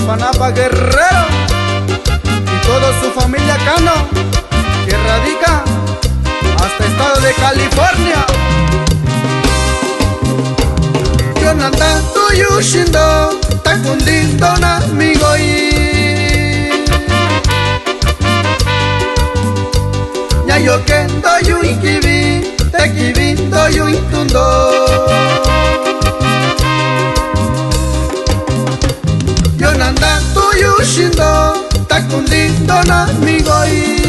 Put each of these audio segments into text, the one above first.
Tepanapa, Guerrero, y toda su familia Cano, que radica hasta estado de California. Yonanda tuyu shindo takundindo na migoi Nyayo kendo yu ikibi tekibindo yu itundo Yonanda tuyu shindo takundindo na migoi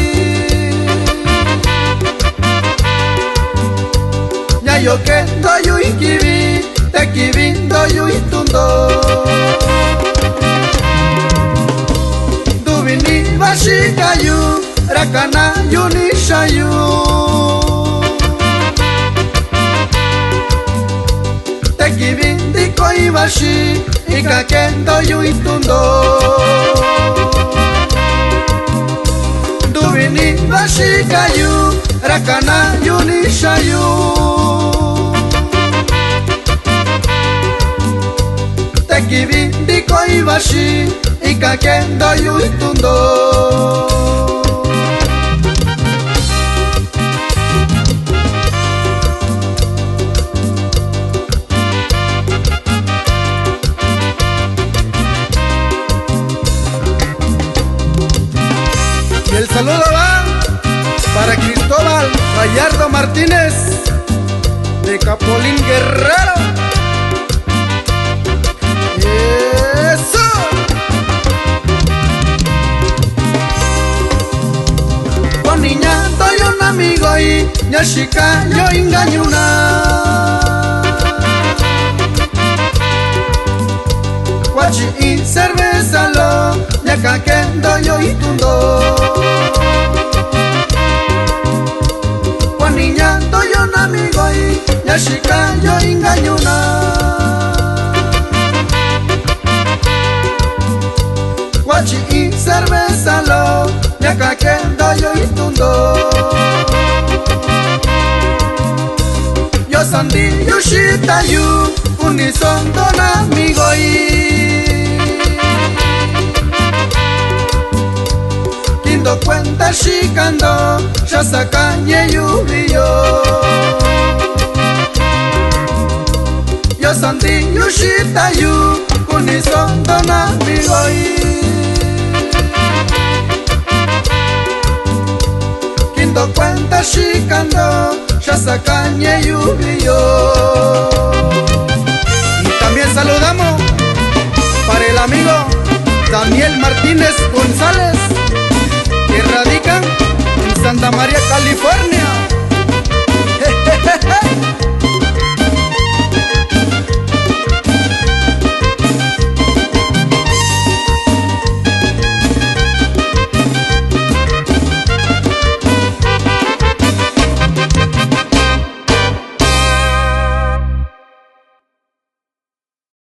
Nyayo kendo yu ikibi tekibindo yu itundo Dubini bashikayu rakana yu nishayu Tekibindi koibashi ikakendo yu itundo Dubini bashikayu rakana yu nishayu Tekibindi koibashi ikakendo yu itundo Y el saludo va para Cristóbal Gallardo Martínez de Capolín, Guerrero. Niña doy un amigo y nyashika yo inganyuna Wachi y cerveza lo nyakakendo yo itundo Niña doy un amigo y nyashika yo inganyuna Wachi y cerveza lo nyakakendo yo itundo Yo sandi yoshita yu unisondo na migoi Kindo cuenta shikando shasakanye yubiyo Yo sandi yoshita yu unisondo na migoi Kindo cuenta shikando shasakanye yubiyo Y también saludamos para el amigo Daniel Martínez González, que radica en Santa María, California.